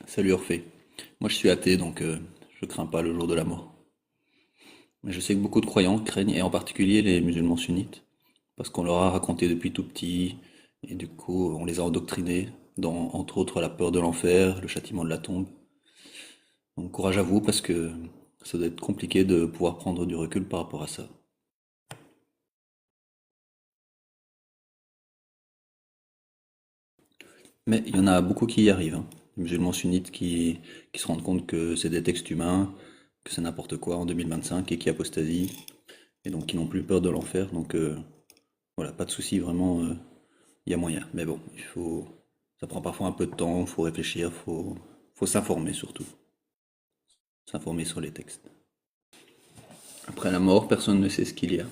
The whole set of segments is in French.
Salut Orphée. Moi je suis athée donc je crains pas le jour de la mort. Mais je sais que beaucoup de croyants craignent, et en particulier les musulmans sunnites, parce qu'on leur a raconté depuis tout petit, et du coup on les a endoctrinés dans entre autres la peur de l'enfer, le châtiment de la tombe. Donc courage à vous parce que ça doit être compliqué de pouvoir prendre du recul par rapport à ça. Mais il y en a beaucoup qui y arrivent, hein. Les musulmans sunnites qui se rendent compte que c'est des textes humains, que c'est n'importe quoi en 2025 et qui apostasient, et donc qui n'ont plus peur de l'enfer. Donc voilà, pas de souci, vraiment, il y a moyen. Mais bon, ça prend parfois un peu de temps, faut réfléchir, faut s'informer surtout. S'informer sur les textes. Après la mort, personne ne sait ce qu'il y a.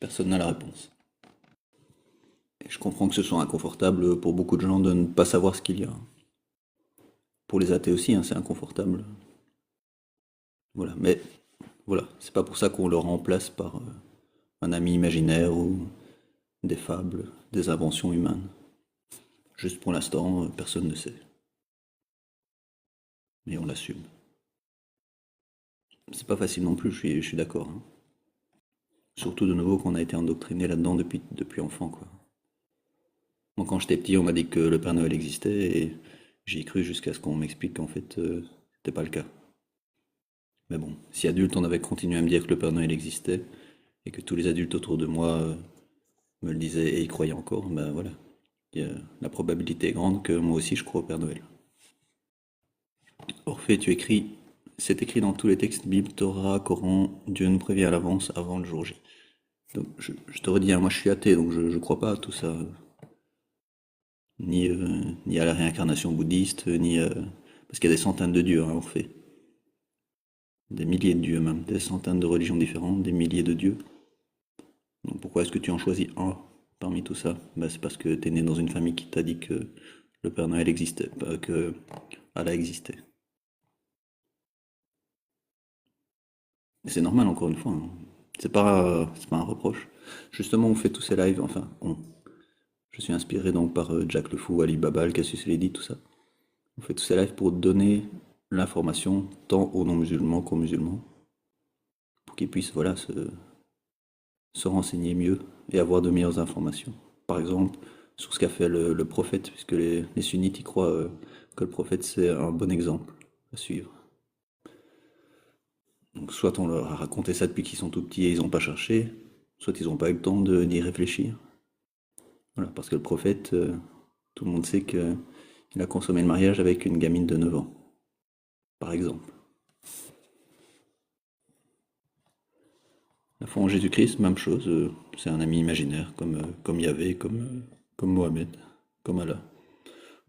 Personne n'a la réponse. Et je comprends que ce soit inconfortable pour beaucoup de gens de ne pas savoir ce qu'il y a. Pour les athées aussi, hein, c'est inconfortable. Voilà, mais voilà, c'est pas pour ça qu'on le remplace par un ami imaginaire ou des fables, des inventions humaines. Juste pour l'instant, personne ne sait. Mais on l'assume. C'est pas facile non plus, je suis d'accord, hein. Surtout de nouveau qu'on a été endoctriné là-dedans depuis enfant, quoi. Moi, quand j'étais petit, on m'a dit que le Père Noël existait et j'y ai cru jusqu'à ce qu'on m'explique qu'en fait, c'était pas le cas. Mais bon, si adulte, on avait continué à me dire que le Père Noël existait et que tous les adultes autour de moi me le disaient et y croyaient encore, ben voilà. La probabilité est grande que moi aussi je crois au Père Noël. Orphée, c'est écrit dans tous les textes, Bible, Torah, Coran, Dieu nous prévient à l'avance avant le jour J. Donc je te redis, hein, moi je suis athée, donc je crois pas à tout ça, ni à la réincarnation bouddhiste, parce qu'il y a des centaines de dieux, hein, Orphée. Des milliers de dieux même, des centaines de religions différentes, des milliers de dieux. Donc pourquoi est-ce que tu en choisis un parmi tout ça? Bah, c'est parce que tu es né dans une famille qui t'a dit que le Père Noël existait, pas que Allah existait. Et c'est normal encore une fois, hein. C'est pas un reproche. Justement, on fait tous ces lives, enfin, je suis inspiré donc par Jack le Fou, Ali Baba, le Cassius Lady, tout ça. On fait tous ces lives pour donner l'information tant aux non-musulmans qu'aux musulmans, pour qu'ils puissent voilà, se renseigner mieux et avoir de meilleures informations. Par exemple, sur ce qu'a fait le prophète, puisque les sunnites y croient que le prophète c'est un bon exemple à suivre. Donc soit on leur a raconté ça depuis qu'ils sont tout petits et ils n'ont pas cherché, soit ils n'ont pas eu le temps d'y réfléchir. Voilà, parce que le prophète, tout le monde sait qu'il a consommé le mariage avec une gamine de 9 ans, par exemple. La foi en Jésus-Christ, même chose, c'est un ami imaginaire, comme Yahvé, comme Mohamed, comme Allah,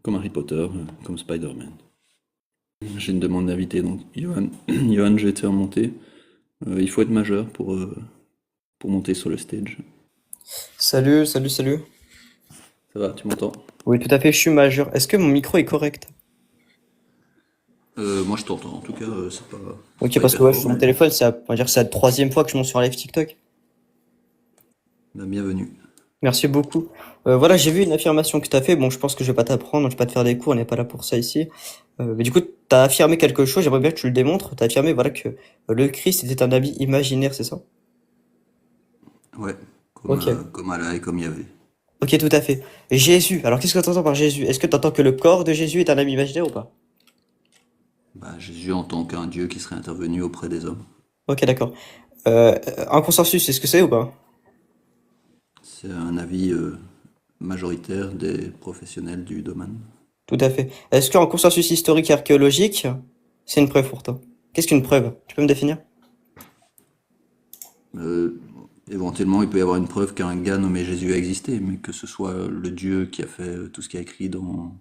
comme Harry Potter, comme Spider-Man. J'ai une demande d'invité, donc Johan, Johan, je vais te faire monter. Il faut être majeur pour monter sur le stage. Salut, salut, salut. Ça va, tu m'entends? Oui, tout à fait, je suis majeur. Est-ce que mon micro est correct? Moi je t'entends, en tout cas, c'est Ok, pas parce que hyper ouais, je suis fort, sur mon mais téléphone, on va dire que c'est la troisième fois que je monte sur un live TikTok. bah, bienvenue. Merci beaucoup. Voilà, j'ai vu une affirmation que tu as fait. Bon, je pense que je vais pas t'apprendre, je vais pas te faire des cours, on n'est pas là pour ça ici. Mais du coup, tu as affirmé quelque chose, j'aimerais bien que tu le démontres. Tu as affirmé voilà, que le Christ était un ami imaginaire, c'est ça? Ouais, Ok. comme Allah et comme Yahvé. Ok, tout à fait. Jésus, alors qu'est-ce que tu entends par Jésus? Est-ce que tu entends que le corps de Jésus est un ami imaginaire ou pas? Bah, Jésus en tant qu'un Dieu qui serait intervenu auprès des hommes. Ok, d'accord. Un consensus, est-ce que c'est ou pas? C'est un avis majoritaire des professionnels du domaine. Tout à fait. Est-ce qu'en consensus historique et archéologique, c'est une preuve pour toi? Qu'est-ce qu'une preuve? Tu peux me définir? Euh, Éventuellement, il peut y avoir une preuve qu'un gars nommé Jésus a existé, mais que ce soit le Dieu qui a fait tout ce qui est écrit dans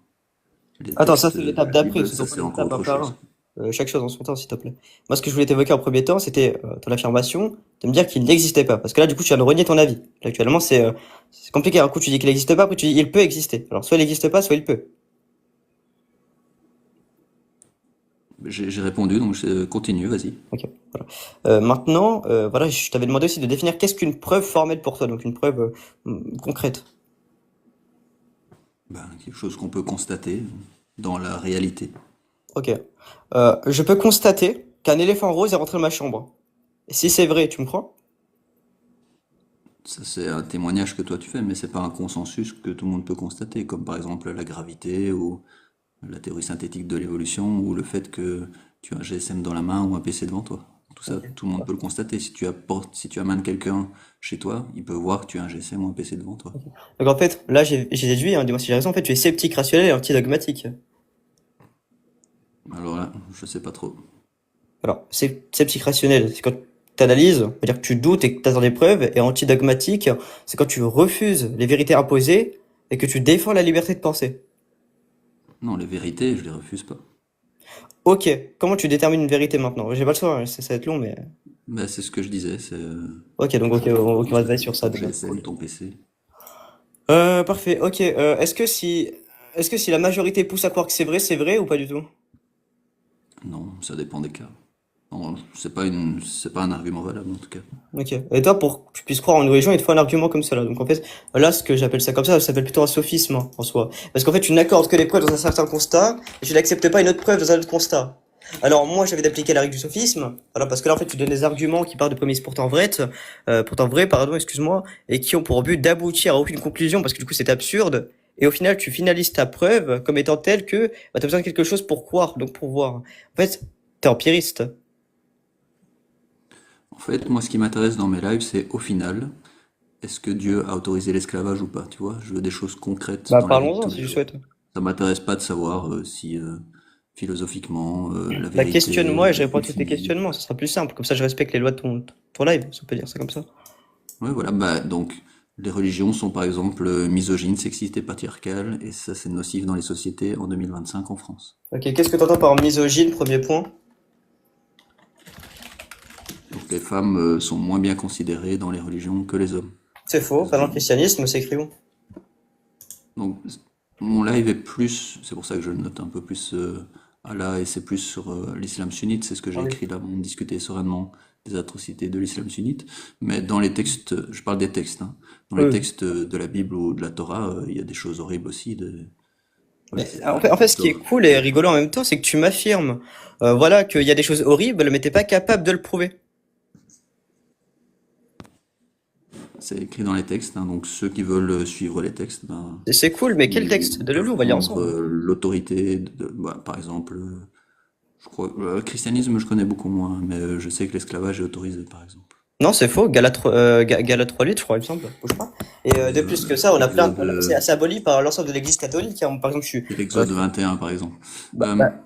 les Attends, ça textes c'est de l'étape la d'après, il Bible, faut ça qu'on prenne c'est une encore étape un autre par chose. un. Chaque chose en son temps, s'il te plaît. Moi, ce que je voulais t'évoquer en premier temps, c'était ton affirmation de me dire qu'il n'existait pas. Parce que là, du coup, tu viens de renier ton avis. Là, actuellement, c'est compliqué. Un coup, tu dis qu'il n'existe pas, après, tu dis il peut exister. Alors, soit il n'existe pas, soit il peut. J'ai répondu, donc continue, vas-y. Ok, voilà. Maintenant, voilà, je t'avais demandé aussi de définir qu'est-ce qu'une preuve formelle pour toi, donc une preuve concrète. Ben, quelque chose qu'on peut constater. dans la réalité. Ok. Je peux constater qu'un éléphant rose est rentré dans ma chambre. Et si c'est vrai, tu me crois? Ça, c'est un témoignage que toi tu fais, mais c'est pas un consensus que tout le monde peut constater, comme par exemple la gravité ou la théorie synthétique de l'évolution ou le fait que tu as un GSM dans la main ou un PC devant toi. Tout ça, tout le monde peut le constater. Si tu amènes quelqu'un chez toi, il peut voir que tu as un GSM ou un PC devant toi. Donc en fait, là j'ai déduit, hein, dis-moi si j'ai raison, en fait tu es sceptique rationnel et antidogmatique. Alors là, je sais pas trop. Alors, sceptique rationnel, c'est quand tu analyses, c'est-à-dire que tu doutes et que tu attends des preuves, et antidogmatique, c'est quand tu refuses les vérités imposées et que tu défends la liberté de penser. Non, les vérités, je les refuse pas. Ok, comment tu détermines une vérité maintenant? J'ai pas le choix, hein, ça va être long, mais... Ben, c'est ce que je disais, c'est Ok, donc ok, on va se baser sur ça. ton Donc. GSM, ton PC. Parfait, ok. Est-ce que si la majorité pousse à croire que c'est vrai ou pas du tout? Non, ça dépend des cas. Non, c'est pas un argument valable en tout cas. Ok. Et toi, pour que tu puisses croire en une religion, il te faut un argument comme ça là. Donc en fait, là, ce que j'appelle ça comme ça s'appelle plutôt un sophisme hein, en soi. Parce qu'en fait, tu n'accordes que des preuves dans un certain constat, et tu n'acceptes pas une autre preuve dans un autre constat. Alors moi, j'avais d'appliquer la règle du sophisme, voilà, parce que là, en fait, tu donnes des arguments qui partent de prémices pourtant vraies, pardon, excuse-moi, et qui ont pour but d'aboutir à aucune conclusion, parce que du coup, c'est absurde. Et au final, tu finalises ta preuve comme étant telle que bah, tu as besoin de quelque chose pour croire, donc pour voir. En fait, t'es empiriste. En fait, moi, ce qui m'intéresse dans mes lives, c'est au final, est-ce que Dieu a autorisé l'esclavage ou pas, tu vois? Je veux des choses concrètes Bah dans la vie de parlons-en tous si les tu jours. souhaites. Ça m'intéresse pas de savoir si philosophiquement la Bah vérité questionne-moi et je réponds à tous tes définie. questionnements, ça sera plus simple. Comme ça, je respecte les lois de ton live, si on peut dire ça comme ça. Ouais, voilà. Bah donc les religions sont par exemple misogynes, sexistes et patriarcales, et ça c'est nocif dans les sociétés en 2025 en France. Ok, qu'est-ce que t'entends par misogyne, premier point? Donc les femmes sont moins bien considérées dans les religions que les hommes. C'est faux, pas dans le christianisme, c'est écrit où? Donc mon live est plus, c'est pour ça que je le note un peu plus Allah et c'est plus sur l'islam sunnite, c'est ce que j'ai Oui. écrit là, on discutait sereinement des atrocités de l'islam sunnite, mais dans les textes, je parle des textes, hein, dans les Oui. textes de la Bible ou de la Torah, il y a des choses horribles aussi, voilà, Mais c'est en fait, ce qui est plutôt- cool et rigolo en même temps, c'est que tu m'affirmes, voilà, qu'il y a des choses horribles, mais t'es pas capable de le prouver. c'est écrit dans les textes, hein, donc ceux qui veulent suivre les textes, ben, Et c'est cool, mais quel texte? ils Donne-le-nous, peuvent on va lire prendre ensemble. l'autorité, bah, par exemple, je crois, le christianisme je connais beaucoup moins, mais je sais que l'esclavage est autorisé, par exemple. Non, c'est faux. Galates 3:8, je crois, il me semble. Bouge pas. Et de plus que ça, on a plein. Exode, C'est aboli par l'ensemble de l'Église catholique. Hein. Par exemple, je suis. c'est l'Exode 21, par exemple.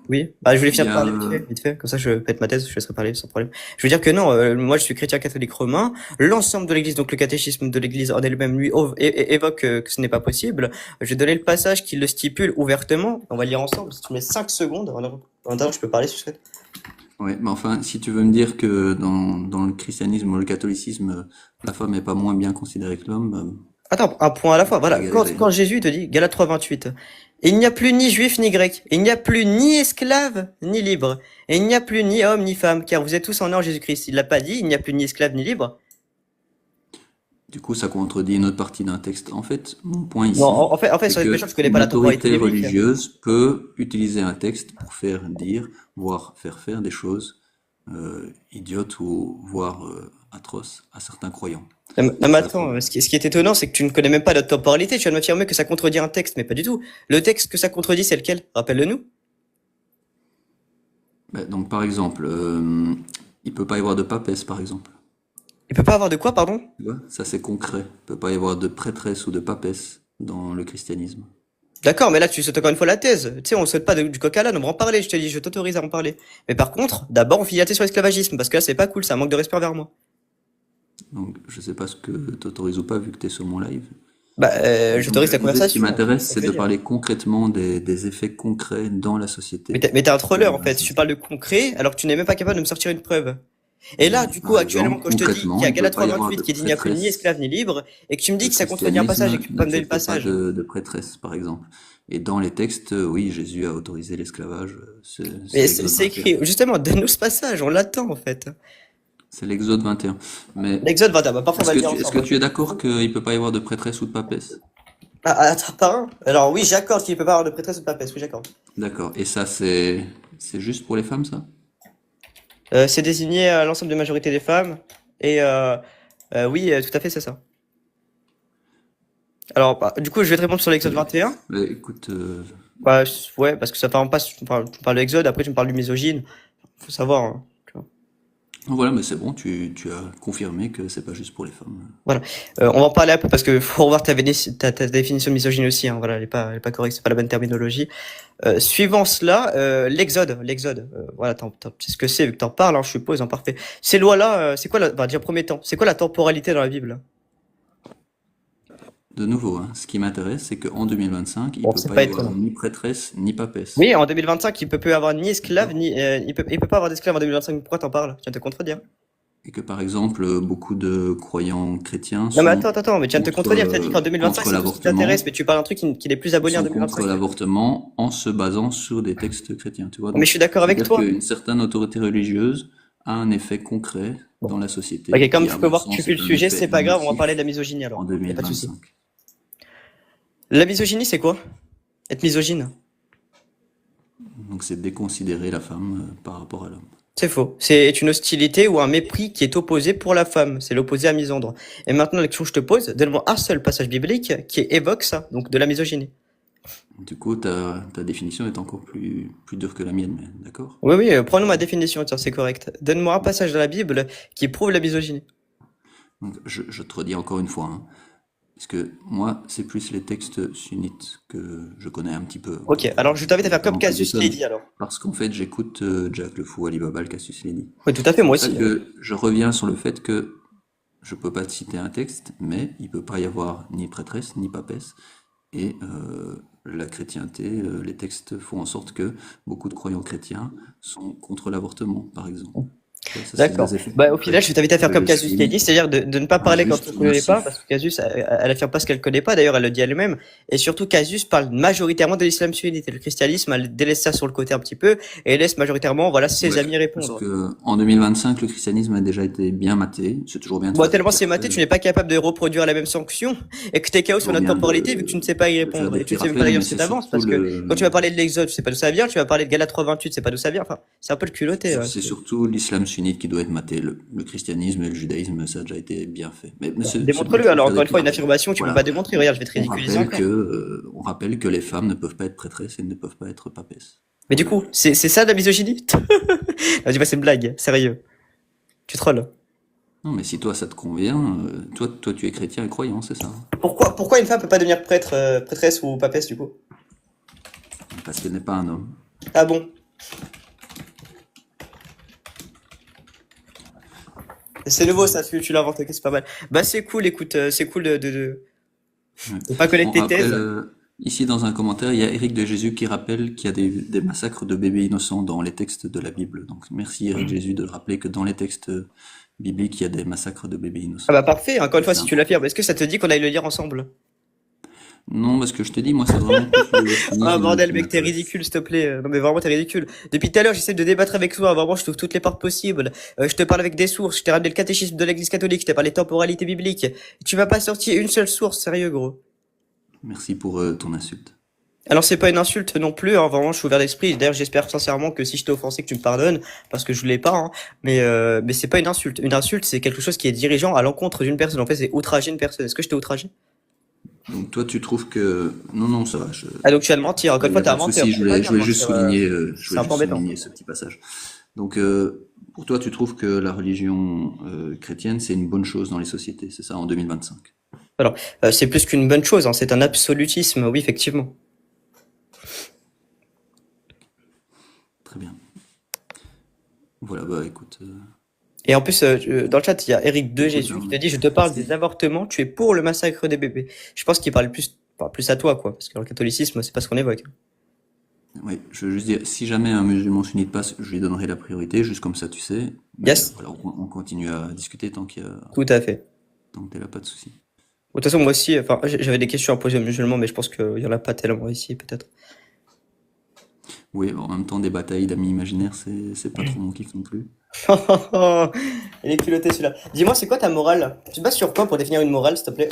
Oui. Bah, je voulais Il finir y de a, parler vite fait. Comme ça, je pète ma thèse, je laisserai parler sans problème. Je veux dire que non. Moi, je suis chrétien catholique romain. L'ensemble de l'Église, donc le catéchisme de l'Église en elle-même, lui évoque que ce n'est pas possible. Je vais donner le passage qui le stipule ouvertement. On va lire ensemble. Si tu mets 5 secondes. En attendant, je peux parler si tu souhaites. ouais, mais enfin, si tu veux me dire que dans le christianisme ou le catholicisme, la femme est pas moins bien considérée que l'homme, Attends, un point à la fois. je Voilà, vais galérer. quand Jésus te dit, Galates 3:28, il n'y a plus ni juif ni grec, il n'y a plus ni esclave ni libre, et il n'y a plus ni homme ni femme, car vous êtes tous en or en Jésus-Christ. Il l'a pas dit, il n'y a plus ni esclave ni libre. Du coup, ça contredit une autre partie d'un texte. En fait, mon point Non, ici, en fait, c'est sur cette question, que je connais une pas la temporalité autorité biblique. religieuse peut utiliser un texte pour faire dire, voire faire faire des choses idiotes ou voire atroces à certains croyants. Non, C'est mais ça le attends, problème. ce qui est étonnant, c'est que tu ne connais même pas la temporalité. Tu viens de m'affirmer que ça contredit un texte, mais pas du tout. Le texte que ça contredit, c'est lequel? Rappelle-le-nous. Donc, par exemple, il peut pas y avoir de papesse, par exemple. Il peut pas avoir de quoi, pardon? Tu vois, ça c'est concret. Il peut pas y avoir de prêtresse ou de papesse dans le christianisme. D'accord, mais là, tu sautes encore une fois la thèse. Tu sais, on saute pas du coq à l'âne, on va en parler, je te dis, je t'autorise à en parler. Mais par contre, d'abord, on finit la thèse sur l'esclavagisme, parce que là, c'est pas cool, c'est un manque de respect envers moi. Donc, je sais pas ce que t'autorises ou pas vu que t'es sur mon live. Bah, Donc, j'autorise je la disais, ce qui conversation, c'est m'intéresse, ça que c'est je veux de dire. parler concrètement des effets concrets dans la société Mais t'es un de troller, en fait. Tu l'inceste. parles de concret, alors que tu n'es même pas capable de me sortir une preuve. Et là, du coup, Par actuellement, exemple, quand je te dis qu'il concrètement, y a il peut Galates pas y avoir 3:28 de qui dit il n'y a plus ni prêtresse. esclave ni libre, et que tu me dis Le que ça contredit un passage et que christianisme tu peux pas me donner le n'accepte pas passage. de prêtresse, par exemple. Et dans les textes, oui, Jésus a autorisé l'esclavage. C'est Mais l'Exode c'est 21. écrit, justement, donne-nous ce passage, on l'attend, en fait. C'est l'Exode 21. Mais L'Exode 21, bah, parfois on va le lire est-ce que ensemble, tu es ok. d'accord qu'il peut pas y avoir de prêtresse ou de papesse? Par un. Alors oui, j'accorde qu'il peut pas avoir de prêtresse ou de papesse, oui, j'accorde. D'accord. Et ça, c'est juste pour les femmes, ça? C'est désigné à l'ensemble de majorité des femmes. Et oui, tout à fait, c'est ça. Alors, bah, du coup, je vais te répondre sur Très l'Exode bien. 21. Bah, écoute, Bah, ouais, parce que ça part en passe. Tu parles de l'Exode, après tu me parles du misogyne. Faut savoir, hein, tu vois. voilà, mais c'est bon, tu as confirmé que c'est pas juste pour les femmes. Voilà. On va en parler un peu parce que faut revoir ta définition de misogyne aussi. Hein. Voilà, elle est pas correcte, c'est pas la bonne terminologie. Suivant cela, l'Exode. Voilà, tu sais ce que c'est vu que t'en parles, hein, je suppose, hein, parfait. Ces lois-là, c'est quoi bah, déjà premier temps, c'est quoi la temporalité dans la Bible? De nouveau, hein, ce qui m'intéresse, c'est qu'en 2025, il Bon, peut c'est pas pas y avoir étonnant. ni prêtresse ni papesse. Oui, en 2025, il peut plus avoir ni esclave, D'accord? ni il peut pas avoir d'esclave en 2025. Pourquoi t'en parles? Tu viens de te contredire. Et que par exemple, beaucoup de croyants chrétiens Non mais sont attends, mais tu viens de te contre, contredire. T'as dit qu'en 2025 contre c'est tout ce qui t'intéresse, l'avortement, mais tu parles d'un truc qui n'est plus abonné en sont contre 2025. l'avortement en se basant sur des textes chrétiens, tu vois. Mais je Donc, suis d'accord avec c'est-à-dire toi. qu'une certaine autorité religieuse a un effet concret Bon. dans la Ok, société, comme qui, tu à peux mon voir que tu sens, fuis est le un sujet, effet c'est pas grave, on va parler de nocif la misogynie alors. en Y a pas de souci. 2025. La misogynie, c'est quoi? Être misogyne? Donc, c'est déconsidérer la femme par rapport à l'homme. C'est faux. C'est une hostilité ou un mépris qui est opposé pour la femme. C'est l'opposé à misandre. Et maintenant, la question que je te pose, donne-moi un seul passage biblique qui évoque ça, donc de la misogynie. Du coup, ta définition est encore plus dure que la mienne, mais d'accord? Oui, oui, prenons ma définition, tiens, c'est correct. Donne-moi un passage de la Bible qui prouve la misogynie. Donc, je te redis encore une fois, hein, parce que moi, c'est plus les textes sunnites que je connais un petit peu, Ok, alors je t'invite à faire comme notamment plus de Casus Tom, Lady alors. parce qu'en fait, j'écoute Jack le Fou, Alibaba, le Cassius Lady. Oui, tout à fait, C'est moi pour ça aussi. que je reviens sur le fait que je peux pas te citer un texte, mais il peut pas y avoir ni prêtresse, ni papesse, et la chrétienté, les textes font en sorte que beaucoup de croyants chrétiens sont contre l'avortement, par exemple. Tu vois, ça, c'est D'accord. des effets Bah, au concrets final, je vais t'inviter à faire que comme je Casus l'a suis dit, c'est-à-dire de ne pas pas parler quand tu juste ne connais pas, parce nocif. que Casus, elle affirme pas ce qu'elle connaît pas, d'ailleurs, elle le dit elle-même. Et surtout, Casus parle majoritairement de l'islam sunnite et le christianisme, elle délaisse ça sur le côté un petit peu, et elle laisse majoritairement, voilà, ses Ouais, amis parce répondre. que en 2025, le christianisme a déjà été bien maté. C'est toujours bien de Bon, faire des tellement petits c'est maté, rappels. tu n'es pas capable de reproduire la même sanction, et que t'es KO sur Toujours notre bien temporalité, vu que tu ne sais pas y de faire répondre. des Et tu petits ne sais même pas rappels, d'ailleurs mais ce que c'est t'avances, surtout parce que quand tu vas parler de l'Exode, tu sais pas d'où ça vient, tu vas parler de Galates 3:28, tu sais pas d'où ça vient, enfin, c'est un peu le culotté, là. c'est surtout l'islam sunnite qui doit être maté. Le christianisme et le judaïsme, ça a déjà été bien fait. Mais Bon, c'est bon, démontre-le, je vais alors, faire encore des une petits fois, une rappels. affirmation que tu peux pas Voilà. démontrer, regarde, je vais te ridiculiser encore. On rappelle que les femmes ne peuvent pas être prêtresses et ne peuvent pas être papesses. Mais du Voilà. coup, c'est ça de la misogynie? Non, dis pas c'est une blague, sérieux. Tu trolles. Non, mais si toi ça te convient, toi tu es chrétien et croyant, c'est ça? Pourquoi une femme peut pas devenir prêtresse ou papesse du coup? Parce qu'elle n'est pas un homme. Ah bon? C'est nouveau ça, tu l'as inventé, ok, c'est pas mal. Bah c'est cool, écoute, c'est cool Ouais. de pas connaître On tes rappelle, thèses. ici dans un commentaire, il y a Éric de Jésus qui rappelle qu'il y a des massacres de bébés innocents dans les textes de la Bible. Donc merci Éric de Jésus de rappeler que dans les textes bibliques, il y a des massacres de bébés Ah innocents. bah parfait, encore une fois C'est si tu l'affirmes, important. est-ce que ça te dit qu'on aille le lire ensemble? Non, parce que je te dis, moi c'est vraiment plus le Ah sionisme bordel qui mec, t'es m'intéresse. ridicule s'il te plaît. Non mais vraiment t'es ridicule. Depuis tout à l'heure j'essaie de débattre avec toi, vraiment je trouve toutes les portes possibles. Je te parle avec des sources, je t'ai ramené le catéchisme de l'église catholique, je t'ai parlé de temporalité biblique. Tu m'as pas sorti une seule source, sérieux gros. Merci pour ton insulte. Alors c'est pas une insulte non plus, hein, vraiment je suis ouvert d'esprit. D'ailleurs j'espère sincèrement que si je t'ai offensé que tu me pardonnes, parce que je voulais pas, hein. Mais c'est pas une insulte. Une insulte c'est quelque chose qui est dirigeant à l'encontre d'une personne. En fait c'est outrager une personne. Est-ce que je t'ai outragé? Donc toi tu trouves que... Non, non, ça va, Ah donc tu viens de mentir, encore il une n'y fois a t'es pas un de menteur. souci, C'est pas je bien de voulais juste mentir, souligner, c'est un peu embêtant. ce petit passage. Donc pour toi tu trouves que la religion chrétienne c'est une bonne chose dans les sociétés, c'est ça, en 2025? Alors c'est plus qu'une bonne chose, hein, c'est un absolutisme, oui effectivement. Très bien. Voilà, bah écoute, Et en plus, dans le chat, il y a Eric de écoute, Jésus qui hein, te dit, je te parle des merci. avortements, tu es pour le massacre des bébés. Je pense qu'il parle plus, enfin, plus à toi, quoi, parce que dans le catholicisme, c'est pas ce qu'on évoque. Oui, je veux juste dire, si jamais un musulman sunnite passe, je lui donnerai la priorité, juste comme ça tu sais. Mais Yes, voilà, on continue à discuter tout à fait. tant que t'es là, pas de souci. De toute façon, moi aussi, enfin, j'avais des questions à poser aux musulmans, mais je pense qu'il y en a pas tellement ici, peut-être. Oui, bon, en même temps, des batailles d'amis imaginaires, c'est pas trop mon kiff non plus. Il est culotté celui-là. Dis-moi, c'est quoi ta morale? Tu te bases sur quoi pour définir une morale, s'il te plaît?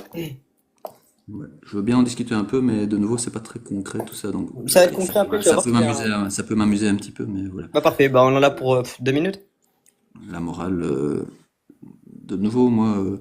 Ouais. Je veux bien en discuter un peu, mais de nouveau, c'est pas très concret tout ça, donc Ça va être concret un peu, tu vas voir qu'il y a un... ça peut m'amuser un petit peu, mais voilà. Bah parfait, bah on en a pour 2 minutes. La morale, de nouveau, moi,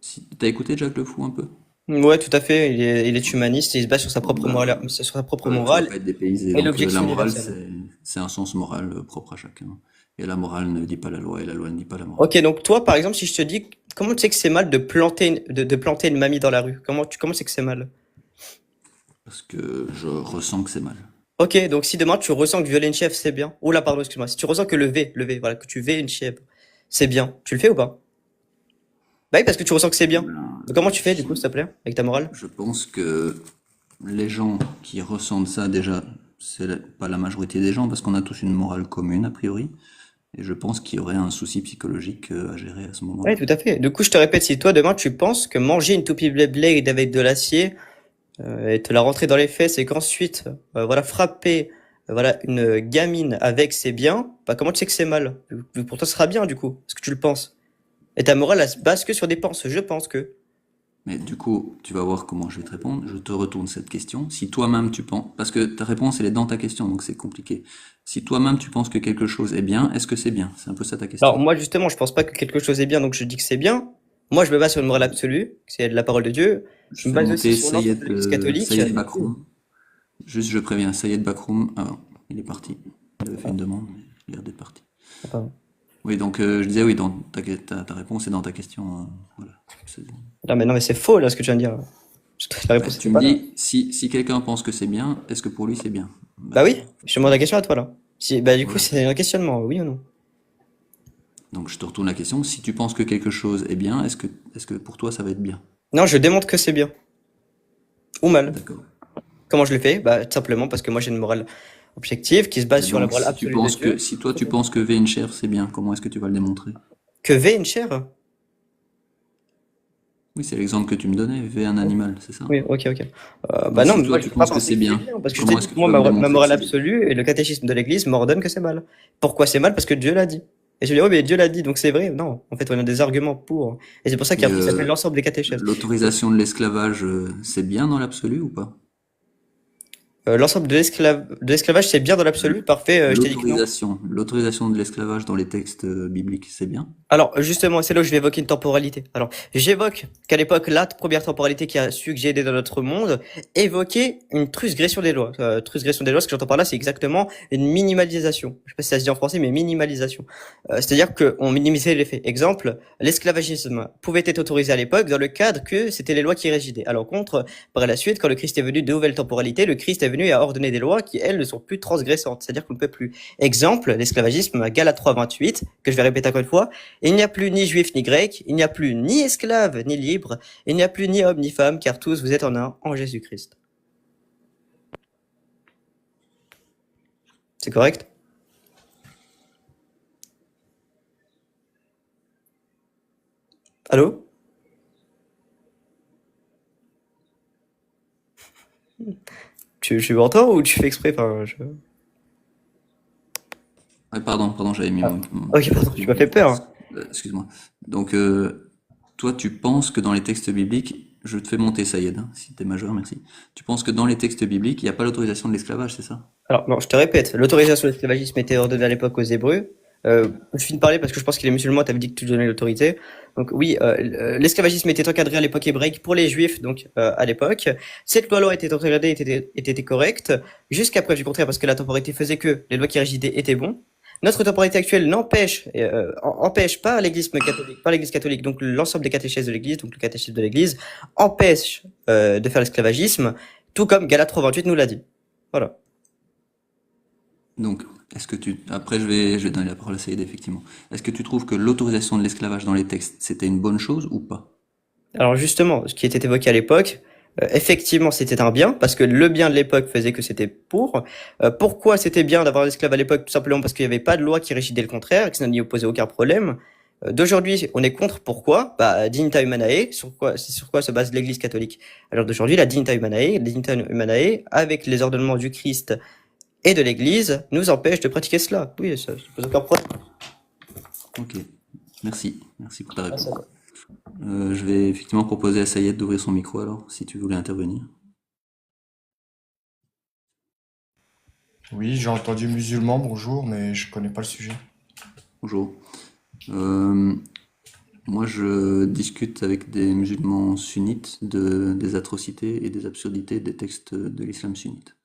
si t'as écouté Jacques Le Fou un peu? Ouais, tout à fait, il est humaniste et il se base sur sa propre Bah, morale, sur sa propre voilà, tu vas morale pas être dépaysé. et Donc la l'objection morale, universelle. c'est un sens moral propre à chacun. Et la morale ne dit pas la loi, et la loi ne dit pas la morale. Ok, donc toi, par exemple, si je te dis, comment tu sais que c'est mal de planter une mamie dans la rue? Comment tu sais que c'est mal? Parce que je ressens que c'est mal. Ok, donc si demain tu ressens que violer une chèvre, c'est bien. Oula, pardon, excuse-moi. Si tu ressens que voilà, que tu vais une chèvre, c'est bien. Tu le fais ou pas? Bah oui, parce que tu ressens que c'est bien. Ben, Donc comment tu fais, du coup, s'il te plaît, avec ta morale? je pense que les gens qui ressentent ça, déjà, pas la majorité des gens, parce qu'on a tous une morale commune, a priori. Et je pense qu'il y aurait un souci psychologique à gérer à ce Oui, moment-là. tout à fait. Du coup, je te répète, si toi, demain, tu penses que manger une toupie Blade avec de l'acier, et te la rentrer dans les fesses et qu'ensuite, voilà, frapper, voilà, une gamine avec c'est bien, bah comment tu sais que c'est mal? Vu que pour toi, ce sera bien, du coup, parce que tu le penses. Et ta morale, elle se base que sur des penses. Je pense que. Mais du coup, tu vas voir comment je vais te répondre. Je te retourne cette question. Si toi-même tu penses, parce que ta réponse elle est dans ta question, donc c'est compliqué. Si toi-même tu penses que quelque chose est bien, est-ce que c'est bien? C'est un peu ça ta Alors, question. moi, justement, je pense pas que quelque chose est bien, donc je dis que c'est bien. Moi, je me base sur une morale absolue, c'est de la parole de Dieu. Je Je me fais base aussi monter sur l'ensemble de l'Église catholique. Sayed Bakroum. Juste, je préviens, Sayed Bakroum. Ah, il est parti. Il avait fait Ah, une demande, mais il a l'air d'être parti. pardon. Oui, donc je disais oui, dans ta réponse est dans ta question. Voilà. C'est- Non, mais c'est faux, là, ce que tu viens de dire. La Bah, réponse tu était me pas là. dis, si quelqu'un pense que c'est bien, est-ce que pour lui c'est bien? Bah Bah, oui, je te demande la question à toi, là. Si, bah, du coup, voilà. c'est un questionnement, oui ou non? Donc je te retourne la question. Si tu penses que quelque chose est bien, est-ce que pour toi ça va être bien? Non, je démontre que c'est bien. Ou mal. D'accord. Comment je le fais? Bah, tout simplement parce que moi, j'ai une morale objective qui se base Et sur la donc morale absolue de Dieu. si toi tu penses que V une chair c'est bien, comment est-ce que tu vas le démontrer? Que V une chair? Oui, c'est l'exemple que tu me donnais, V un animal, c'est ça? Oui, ok, ok. Bah Donc non, si mais moi toi je tu peux pas penses que penser c'est que c'est bien, bien, parce que je t'ai comment dit est-ce que que tu moi, vas me ma démontrer que morale c'est bien? absolue et le catéchisme de l'Église m'ordonne que c'est mal. Pourquoi c'est mal? Parce que Dieu l'a dit. Et je me dis, oh, mais Dieu l'a dit, donc c'est vrai. Non, en fait, on a des arguments pour. Et c'est pour ça qu'il y Et a un truc qui s'appelle l'ensemble des catéchèses. l'autorisation de l'esclavage, c'est bien dans l'absolu ou pas? L'ensemble de l'esclavage, c'est bien dans l'absolu. Parfait, je t'ai dit que non. L'autorisation de l'esclavage dans les textes bibliques, c'est bien? Alors, justement, c'est là où je vais évoquer une temporalité. Alors, j'évoque qu'à l'époque, la première temporalité qui a succédé dans notre monde évoquait une transgression des lois. Transgression des lois, ce que j'entends par là, c'est exactement une minimalisation. Je sais pas si ça se dit en français, mais minimalisation. C'est-à-dire qu'on minimisait les faits. Exemple, l'esclavagisme pouvait être autorisé à l'époque dans le cadre que c'était les lois qui régidaient. À l'encontre, par la suite, quand le Christ est venu de nouvelles temporalités, le Christ est venu et a ordonné des lois qui, elles, ne sont plus transgressantes. C'est-à-dire qu'on ne peut plus. Exemple, l'esclavagisme, Galates 3:28, que je vais répéter encore une fois. Il n'y a plus ni juif ni grec, il n'y a plus ni esclave ni libre, il n'y a plus ni homme ni femme, car tous vous êtes en un en Jésus-Christ. C'est correct? Allô? Tu m'entends ou tu fais exprès? Enfin, Ouais, pardon, j'avais mis Ah. Ok, pardon, tu m'as fait peur. excuse-moi. Donc, toi, tu penses que dans les textes bibliques, je te fais monter, Sayed, hein, si t'es majeur, merci. Tu penses que dans les textes bibliques, il n'y a pas l'autorisation de l'esclavage, c'est ça? Alors, non, je te répète, l'autorisation de l'esclavagisme était ordonnée à l'époque aux Hébreux. Je finis de parler parce que je pense qu'il est musulman, t'avais dit que tu donnais l'autorité. Donc oui, l'esclavagisme était encadré à l'époque hébraïque pour les juifs, donc à l'époque. Cette loi était encadrée, était correcte, jusqu'à preuve du contraire, parce que la temporalité faisait que les lois qui régidaient étaient bons. Notre temporalité actuelle empêche pas l'Église catholique, donc l'ensemble des catéchèses de l'Église, donc le catéchisme de l'Église, empêche de faire l'esclavagisme, tout comme Galates 3:28 nous l'a dit. Voilà. Donc, après, je vais donner la parole à Sayed, effectivement. Est-ce que tu trouves que l'autorisation de l'esclavage dans les textes, c'était une bonne chose ou pas? Alors justement, ce qui était évoqué à l'époque, effectivement, c'était un bien, parce que le bien de l'époque faisait que c'était pour. Pourquoi c'était bien d'avoir l'esclave à l'époque? Tout simplement parce qu'il n'y avait pas de loi qui régidait le contraire, et que ça n'y opposait aucun problème. D'aujourd'hui, on est contre. Pourquoi? Bah, Dignita Humanae, sur quoi se base l'Église catholique? Alors d'aujourd'hui, la Dignita Humanae, avec les ordonnements du Christ et de l'Église, nous empêche de pratiquer cela. Oui, ça pose aucun problème. Ok, merci pour ta Merci à réponse. toi. Je vais effectivement proposer à Sayed d'ouvrir son micro alors, si tu voulais intervenir. Oui, j'ai entendu musulman, bonjour, mais je connais pas le sujet. Bonjour. Euh, Moi, je discute avec des musulmans sunnites des atrocités et des absurdités des textes de l'islam sunnite.